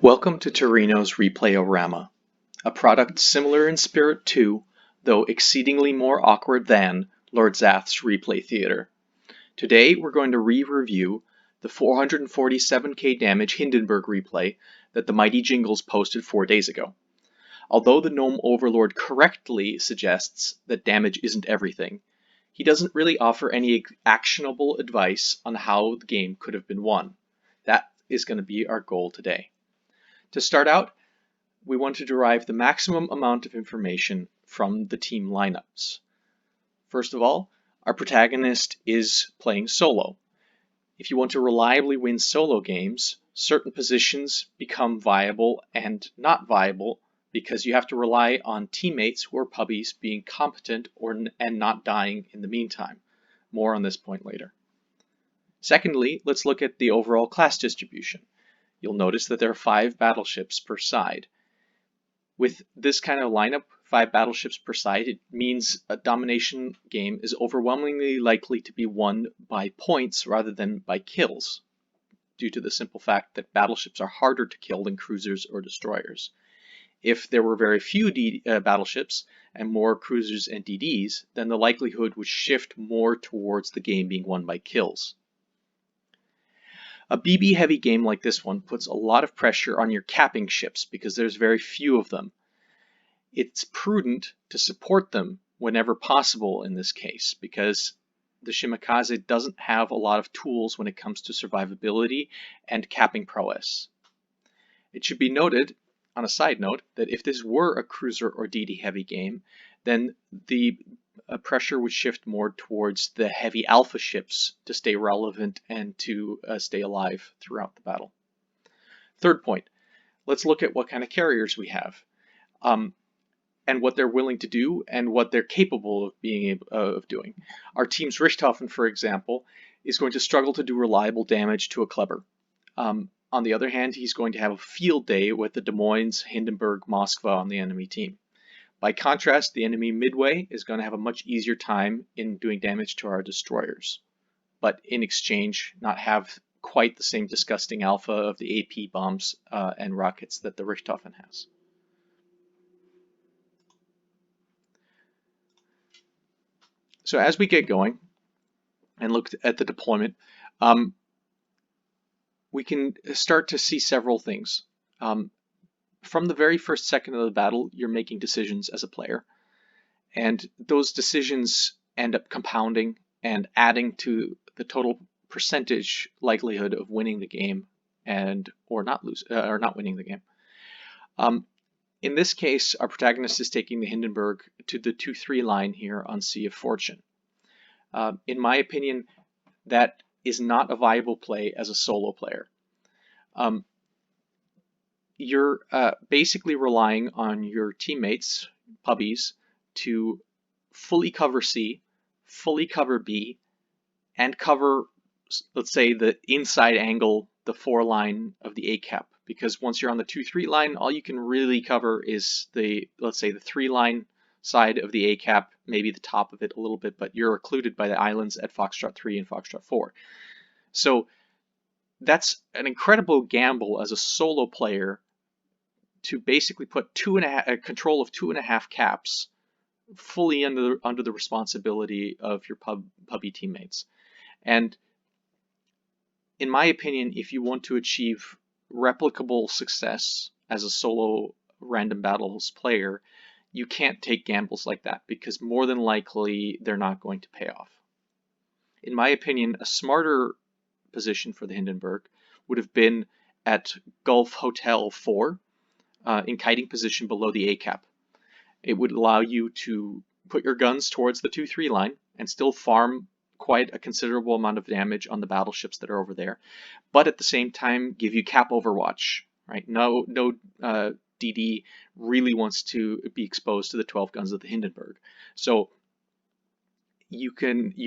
Welcome to Torino's replay-o-rama, a product similar in spirit to, though exceedingly more awkward than, Lord Zath's replay theater. Today we're going to re-review the 447k damage Hindenburg replay that the Mighty Jingles posted 4 days ago. Although the Gnome Overlord correctly suggests that damage isn't everything, he doesn't really offer any actionable advice on how the game could have been won. That is going to be our goal today. To start out, we want to derive the maximum amount of information from the team lineups. First of all, our protagonist is playing solo. If you want to reliably win solo games, certain positions become viable and not viable because you have to rely on teammates who are puppies being competent and not dying in the meantime. More on this point later. Secondly, let's look at the overall class distribution. You'll notice that there are 5 battleships per side. With this kind of lineup, 5 battleships per side, it means a domination game is overwhelmingly likely to be won by points rather than by kills, due to the simple fact that battleships are harder to kill than cruisers or destroyers. If there were very few battleships and more cruisers and DDs, then the likelihood would shift more towards the game being won by kills. A BB-heavy game like this one puts a lot of pressure on your capping ships because there's very few of them. It's prudent to support them whenever possible in this case because the Shimakaze doesn't have a lot of tools when it comes to survivability and capping prowess. It should be noted, on a side note, that if this were a cruiser or DD-heavy game, then the pressure would shift more towards the heavy alpha ships to stay relevant and to stay alive throughout the battle. Third point, let's look at what kind of carriers we have and what they're willing to do and what they're capable of doing. Our team's Richthofen, for example, is going to struggle to do reliable damage to a Kleber. On the other hand, he's going to have a field day with the Des Moines, Hindenburg, Moskva on the enemy team. By contrast, the enemy Midway is going to have a much easier time in doing damage to our destroyers, but in exchange not have quite the same disgusting alpha of the AP bombs and rockets that the Richthofen has. So as we get going and look at the deployment, we can start to see several things. From the very first second of the battle, you're making decisions as a player, and those decisions end up compounding and adding to the total percentage likelihood of winning the game or not winning the game. In this case, our protagonist is taking the Hindenburg to the 2-3 line here on Sea of Fortune. In my opinion, that is not a viable play as a solo player. You're basically relying on your teammates, puppies, to fully cover C, fully cover B, and cover, let's say, the inside angle, the 4 line of the A cap. Because once you're on the 2-3 line, all you can really cover is let's say the 3 line side of the A cap, maybe the top of it a little bit, but you're occluded by the islands at Foxtrot 3 and Foxtrot 4. So that's an incredible gamble as a solo player to basically put control of 2.5 caps fully under the responsibility of your puppy teammates. And in my opinion, if you want to achieve replicable success as a solo random battles player, you can't take gambles like that because more than likely they're not going to pay off. In my opinion, a smarter position for the Hindenburg would have been at Gulf Hotel 4, in kiting position below the A cap. It would allow you to put your guns towards the 2-3 line and still farm quite a considerable amount of damage on the battleships that are over there, but at the same time give you cap overwatch. Right? No DD really wants to be exposed to the 12 guns of the Hindenburg. So you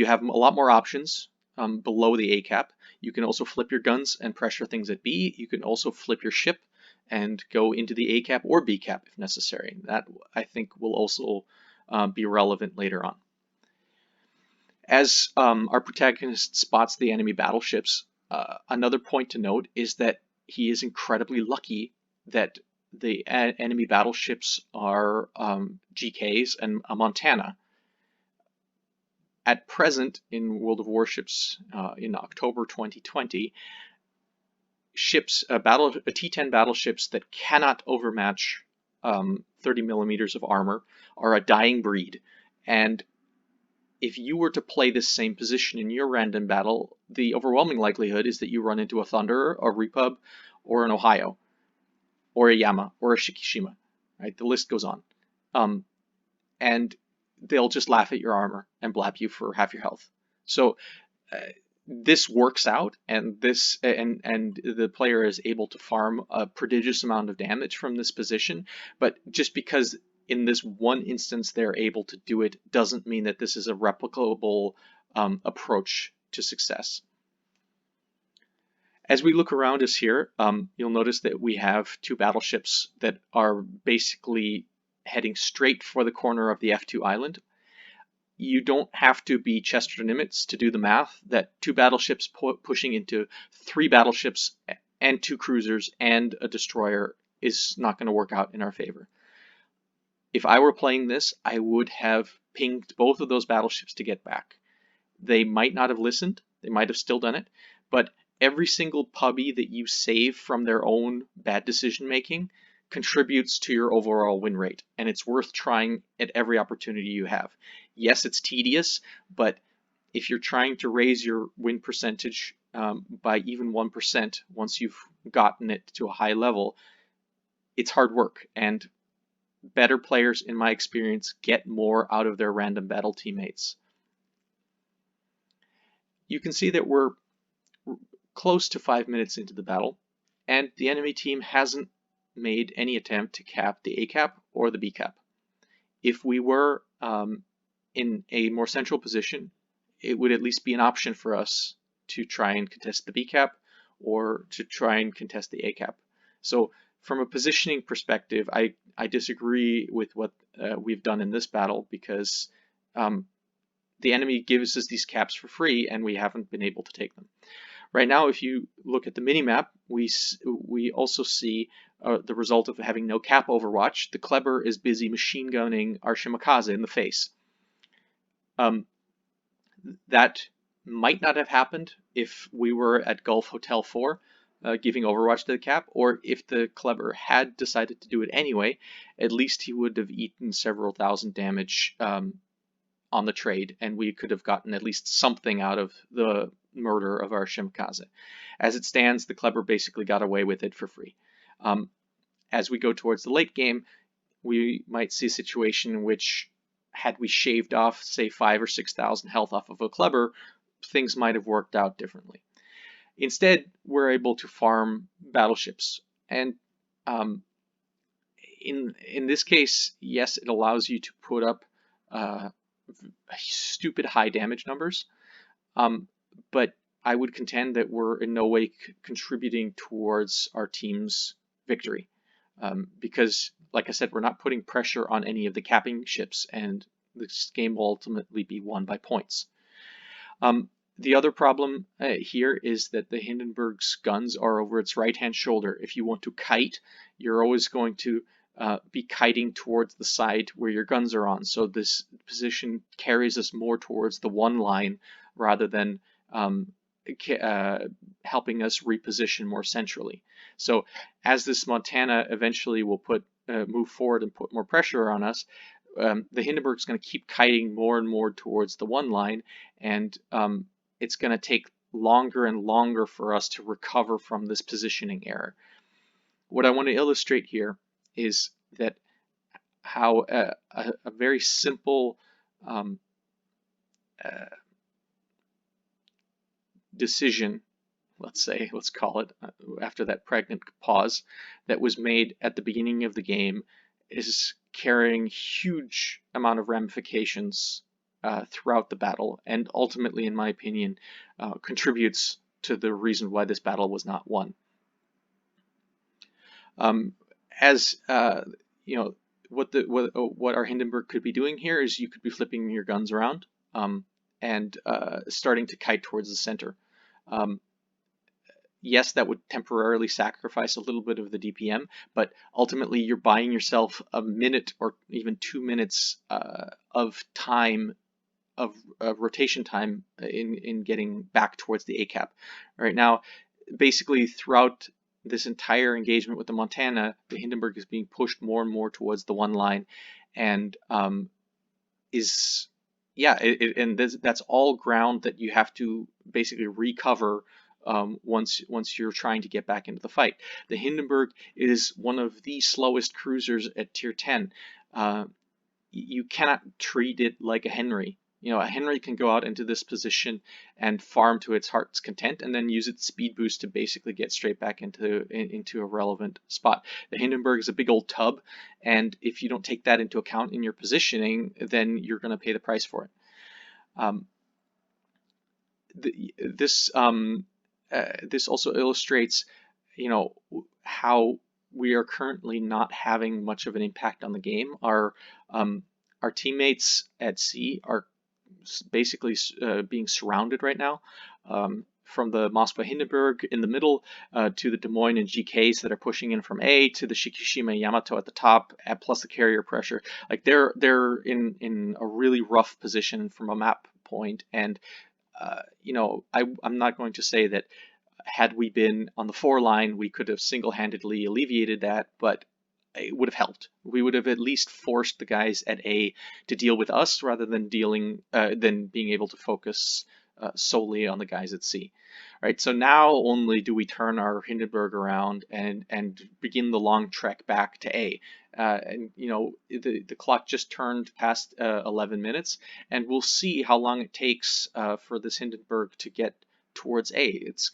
have a lot more options below the A cap. You can also flip your guns and pressure things at B. You can also flip your ship and go into the A cap or B cap if necessary. That, I think, will also be relevant later on. As our protagonist spots the enemy battleships, another point to note is that he is incredibly lucky that the enemy battleships are GKs and a Montana. At present, in World of Warships in October 2020, ships, T-10 battleships that cannot overmatch 30 millimeters of armor are a dying breed. And if you were to play this same position in your random battle, the overwhelming likelihood is that you run into a Thunderer, a Repub, or an Ohio, or a Yama, or a Shikishima. Right? The list goes on. And they'll just laugh at your armor and blap you for half your health. So this works out, and the player is able to farm a prodigious amount of damage from this position. But just because in this one instance they're able to do it doesn't mean that this is a replicable approach to success. As we look around us here, you'll notice that we have two battleships that are basically heading straight for the corner of the F2 island. You don't have to be Chester Nimitz to do the math that two battleships pushing into three battleships and two cruisers and a destroyer is not going to work out in our favor. If I were playing this, I would have pinged both of those battleships to get back. They might not have listened. They might have still done it. But every single puppy that you save from their own bad decision making contributes to your overall win rate, and it's worth trying at every opportunity you have. Yes, it's tedious, but if you're trying to raise your win percentage by even 1% once you've gotten it to a high level, it's hard work, and better players, in my experience, get more out of their random battle teammates. You can see that we're close to 5 minutes into the battle, and the enemy team hasn't made any attempt to cap the A cap or the B cap. If we were in a more central position, it would at least be an option for us to try and contest the B cap or to try and contest the A cap. So from a positioning perspective, I disagree with what we've done in this battle, because the enemy gives us these caps for free and we haven't been able to take them. Right now, if you look at the minimap, we also see the result of having no cap overwatch. The Kleber is busy machine gunning our Shimakaze in the face. That might not have happened if we were at Gulf Hotel 4 giving overwatch to the cap, or if the Kleber had decided to do it anyway, at least he would have eaten several thousand damage on the trade, and we could have gotten at least something out of the murder of our Shimakaze. As it stands, the Kleber basically got away with it for free. As we go towards the late game, we might see a situation in which, had we shaved off, say, 5,000 or 6,000 health off of a Kleber, things might have worked out differently. Instead, we're able to farm battleships, and in this case, yes, it allows you to put up stupid high damage numbers, but I would contend that we're in no way contributing towards our team's victory, because, like I said, we're not putting pressure on any of the capping ships, and this game will ultimately be won by points. The other problem here is that the Hindenburg's guns are over its right-hand shoulder. If you want to kite, you're always going to be kiting towards the side where your guns are on. So this position carries us more towards the one line rather than helping us reposition more centrally. So as this Montana eventually will move forward and put more pressure on us, the Hindenburg's going to keep kiting more and more towards the one line, and it's going to take longer and longer for us to recover from this positioning error. What I want to illustrate here is that how a very simple decision, let's call it, after that pregnant pause that was made at the beginning of the game, is carrying huge amount of ramifications throughout the battle, and ultimately, in my opinion, contributes to the reason why this battle was not won. As you know, what our Hindenburg could be doing here is you could be flipping your guns around and starting to kite towards the center. yes, that would temporarily sacrifice a little bit of the DPM, but ultimately you're buying yourself a minute or even 2 minutes of time of rotation time in getting back towards the A cap. Right now, basically throughout this entire engagement with the Montana, the Hindenburg is being pushed more and more towards the one line, and that's all ground that you have to basically recover once you're trying to get back into the fight. The Hindenburg is one of the slowest cruisers at tier 10. You cannot treat it like a Henry. You know, a Henry can go out into this position and farm to its heart's content, and then use its speed boost to basically get straight back into a relevant spot. The Hindenburg is a big old tub, and if you don't take that into account in your positioning, then you're going to pay the price for it. This also illustrates, you know, how we are currently not having much of an impact on the game. Our teammates at sea are basically being surrounded right now, from the Moskva Hindenburg in the middle to the Des Moines and GKs that are pushing in from A, to the Shikishima Yamato at the top, plus the carrier pressure. Like they're in a really rough position from a map point, and you know, I'm not going to say that had we been on the 4 line, we could have single-handedly alleviated that, but it would have helped. We would have at least forced the guys at A to deal with us rather than being able to focus solely on the guys at C. Right. So now only do we turn our Hindenburg around and begin the long trek back to A. And you know, the clock just turned past 11 minutes, and we'll see how long it takes for this Hindenburg to get towards A.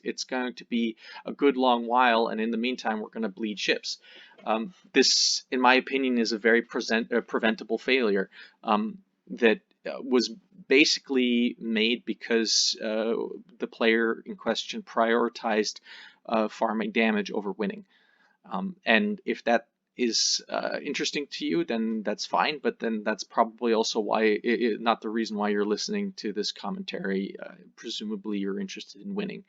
It's going to be a good long while, and in the meantime, we're going to bleed ships. This, in my opinion, is a very preventable failure that was basically made because the player in question prioritized farming damage over winning. And if that is interesting to you, then that's fine, but then that's probably also why not the reason why you're listening to this commentary. Presumably you're interested in winning.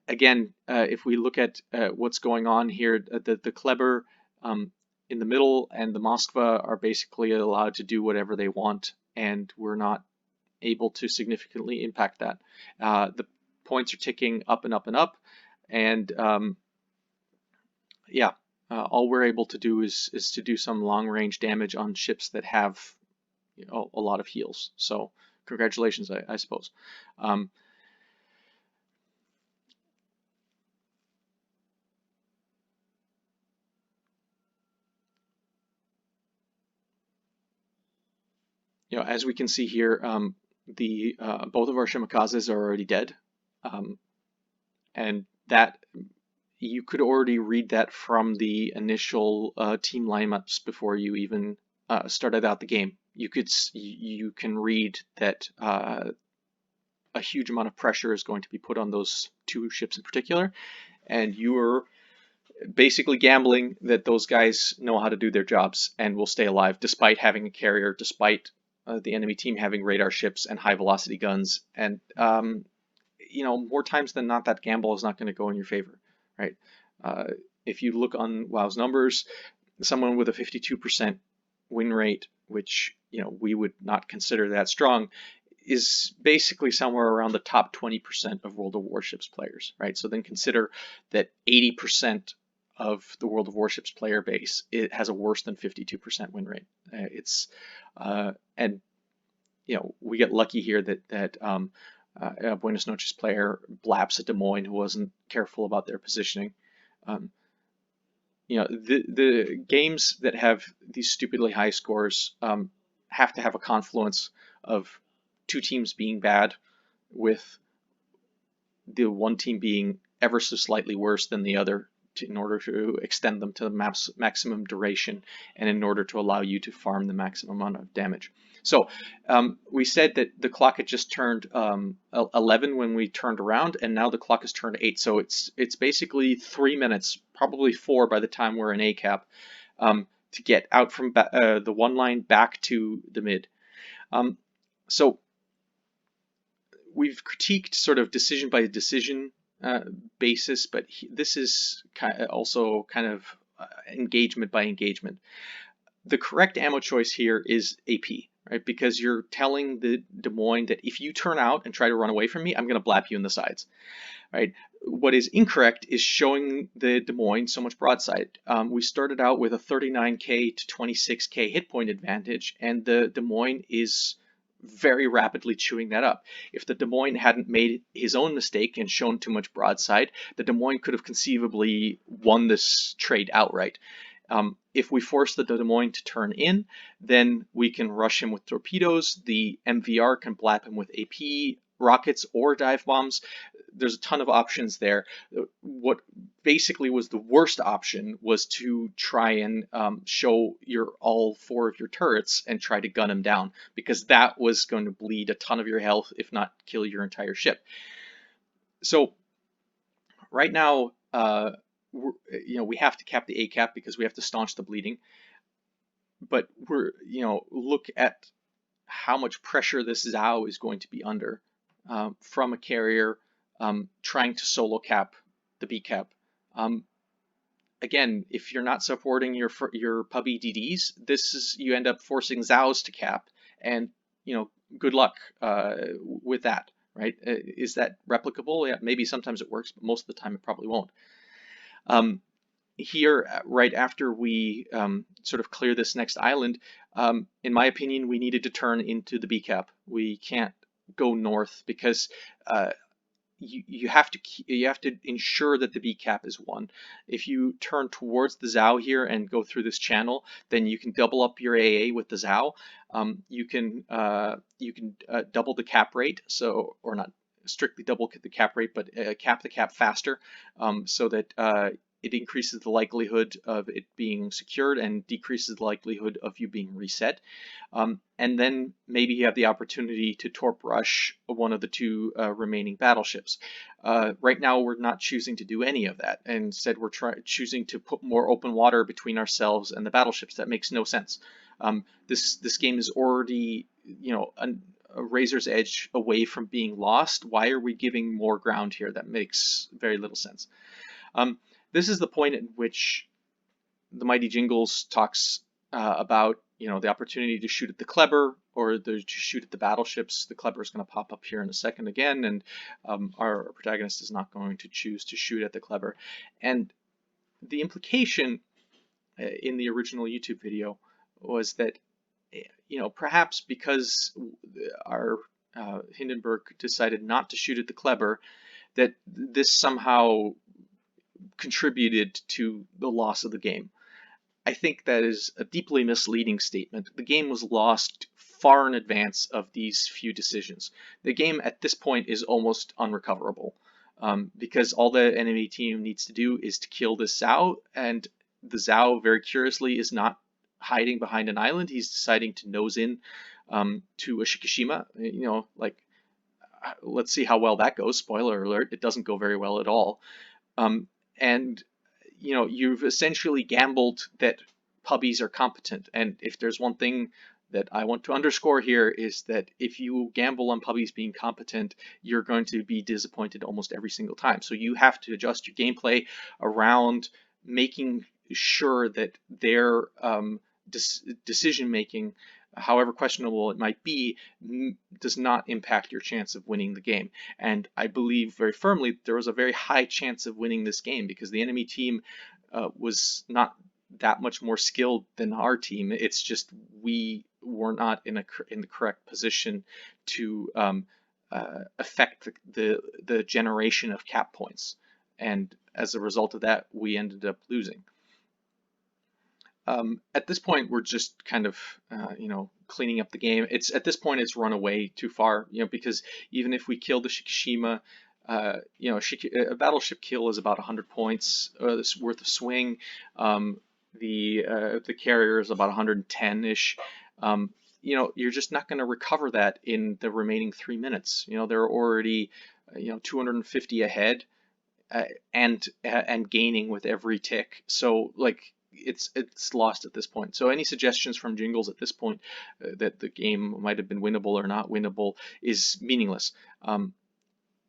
Again, if we look at what's going on here, the Kleber in the middle and the Moskva are basically allowed to do whatever they want, and we're not able to significantly impact that. The points are ticking up and up and up, and all we're able to do is to do some long-range damage on ships that have, you know, a lot of heals. So congratulations, I suppose. You know, as we can see here, both of our Shimikazes are already dead, and that you could already read that from the initial team lineups before you even started out the game. You can read that a huge amount of pressure is going to be put on those 2 ships in particular, and you are basically gambling that those guys know how to do their jobs and will stay alive despite having a carrier, despite the enemy team having radar ships and high velocity guns. And you know, more times than not, that gamble is not going to go in your favor, right? If you look on WoW's numbers, someone with a 52% win rate, which, you know, we would not consider that strong, is basically somewhere around the top 20% of World of Warships players, right? So then consider that 80% of the World of Warships player base, it has a worse than 52% win rate. And you know, we get lucky here that a Buenos Noches player blaps a Des Moines who wasn't careful about their positioning. You know, the games that have these stupidly high scores have to have a confluence of 2 teams being bad, with the one team being ever so slightly worse than the other, in order to extend them to the maximum duration, and in order to allow you to farm the maximum amount of damage. So we said that the clock had just turned 11 when we turned around, and now the clock has turned 8. So it's basically 3 minutes, probably 4 by the time we're in A cap, to get out from the one line back to the mid. So we've critiqued sort of decision by decision basis, but this is also kind of engagement by engagement. The correct ammo choice here is AP, right? Because you're telling the Des Moines that if you turn out and try to run away from me, I'm going to blap you in the sides, right? What is incorrect is showing the Des Moines so much broadside. We started out with a 39k to 26k hit point advantage, and the Des Moines is very rapidly chewing that up. If the Des Moines hadn't made his own mistake and shown too much broadside, the Des Moines could have conceivably won this trade outright. If we force the Des Moines to turn in, then we can rush him with torpedoes. The MVR can blap him with AP rockets or dive bombs. There's a ton of options there. What basically was the worst option was to try and show all 4 of your turrets and try to gun him down, because that was going to bleed a ton of your health, if not kill your entire ship. So right now, we have to cap the ACAP because we have to staunch the bleeding. But look at how much pressure this Zhao is going to be under from a carrier trying to solo cap the B cap. Again, if you're not supporting your puppy DDs, you end up forcing Zhaos to cap, and good luck with that. Right? Is that replicable? Yeah, maybe sometimes it works, but most of the time it probably won't. Here, right after we sort of clear this next island, in my opinion, we needed to turn into the B cap. We can't go north because you have to ensure that the B cap is won. If you turn towards the Zhao here and go through this channel, then you can double up your AA with the Zhao. You can double the cap rate, or not strictly double the cap rate, but cap the cap faster, so that it increases the likelihood of it being secured and decreases the likelihood of you being reset. And then maybe you have the opportunity to torp rush one of the 2 remaining battleships. Right now, we're not choosing to do any of that. Instead, we're choosing to put more open water between ourselves and the battleships. That makes no sense. This game is already, a razor's edge away from being lost. Why are we giving more ground here? That makes very little sense. This is the point at which the Mighty Jingles talks about the opportunity to shoot at the Kleber or to shoot at the battleships. The Kleber is going to pop up here in a second again, and our protagonist is not going to choose to shoot at the Kleber. And the implication in the original YouTube video was that perhaps because our Hindenburg decided not to shoot at the Kleber, that this somehow contributed to the loss of the game. I think that is a deeply misleading statement. The game was lost far in advance of these few decisions. The game at this point is almost unrecoverable, because all the enemy team needs to do is to kill this Zhao, and the Zhao, very curiously, is not hiding behind an island. He's deciding to nose in to a Shikishima. Let's see how well that goes. Spoiler alert, it doesn't go very well at all. And you've essentially gambled that pubbies are competent. And if there's one thing that I want to underscore here, is that if you gamble on pubbies being competent, you're going to be disappointed almost every single time. So you have to adjust your gameplay around making sure that their decision making, however questionable it might be, does not impact your chance of winning the game. And I believe very firmly there was a very high chance of winning this game because the enemy team was not that much more skilled than our team. It's just we were not in the correct position to affect the generation of cap points. And as a result of that, we ended up losing. At this point, we're just kind of, cleaning up the game. At this point, it's run away too far, because even if we kill the Shikishima, a battleship kill is about 100 points worth of swing. The carrier is about 110-ish. You're just not going to recover that in the remaining 3 minutes. They're already, 250 ahead, and gaining with every tick. So it's lost at this point. So any suggestions from Jingles at this point that the game might have been winnable or not winnable is meaningless.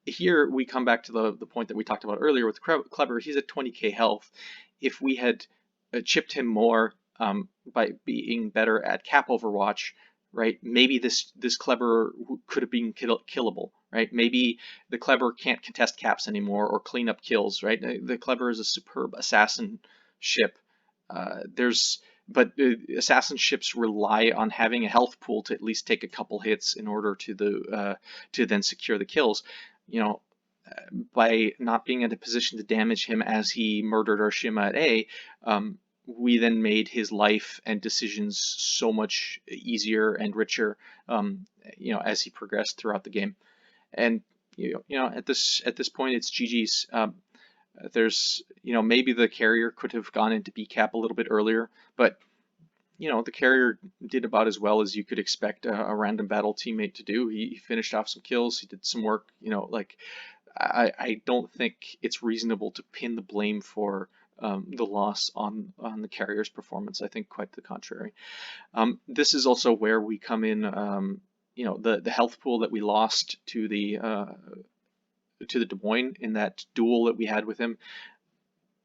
here we come back to the point that we talked about earlier with Clever. He's at 20k health. If we had chipped him more by being better at cap overwatch, right? Maybe this Clever could have been killable, right? Maybe the Clever can't contest caps anymore or clean up kills, right? The Clever is a superb assassin ship. But assassin ships rely on having a health pool to at least take a couple hits in order to then secure the kills. You know, by not being in a position to damage him as he murdered our Shima at A, we then made his life and decisions so much easier and richer, as he progressed throughout the game. And at this point, it's GG's. There's, maybe the carrier could have gone into B cap a little bit earlier, but the carrier did about as well as you could expect a random battle teammate to do. He finished off some kills. He did some work. I don't think it's reasonable to pin the blame for the loss on the carrier's performance. I think quite the contrary. This is also where we come in. The health pool that we lost to the Des Moines in that duel that we had with him.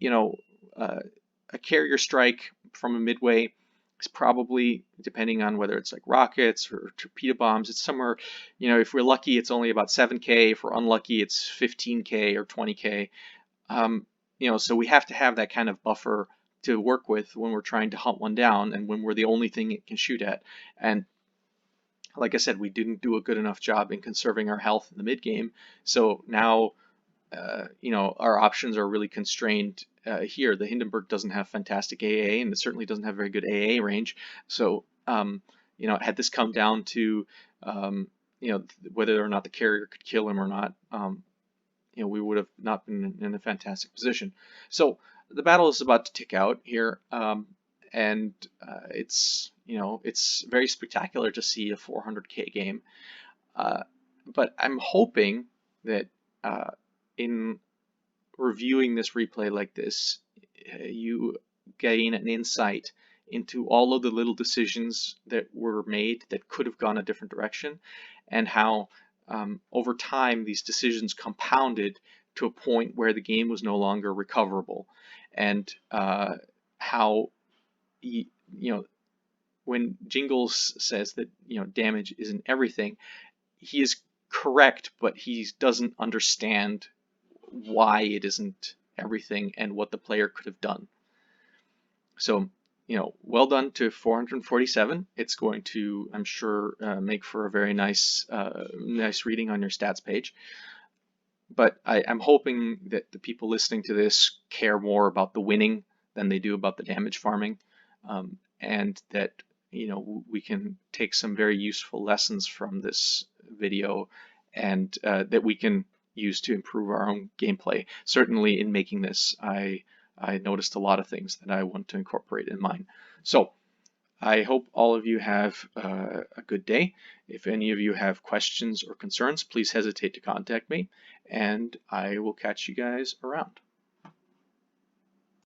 A carrier strike from a midway is probably, depending on whether it's like rockets or torpedo bombs, it's somewhere, if we're lucky, it's only about 7k. If we're unlucky, it's 15k or 20k. So we have to have that kind of buffer to work with when we're trying to hunt one down and when we're the only thing it can shoot at. And like I said, we didn't do a good enough job in conserving our health in the mid game. So now, our options are really constrained here. The Hindenburg doesn't have fantastic AA, and it certainly doesn't have very good AA range. So, had this come down to, whether or not the carrier could kill him or not, we would have not been in a fantastic position. So the battle is about to tick out here, and it's very spectacular to see a 400k game. But I'm hoping that in reviewing this replay like this, you gain an insight into all of the little decisions that were made that could have gone a different direction, and how over time these decisions compounded to a point where the game was no longer recoverable, and how when Jingles says that damage isn't everything, he is correct, but he doesn't understand why it isn't everything and what the player could have done. So, well done to 447. It's going to, I'm sure, make for a very nice reading on your stats page. But I'm hoping that the people listening to this care more about the winning than they do about the damage farming, and that we can take some very useful lessons from this video, and that we can use to improve our own gameplay. Certainly in making this, I noticed a lot of things that I want to incorporate in mine. So I hope all of you have a good day. If any of you have questions or concerns, please hesitate to contact me, and I will catch you guys around.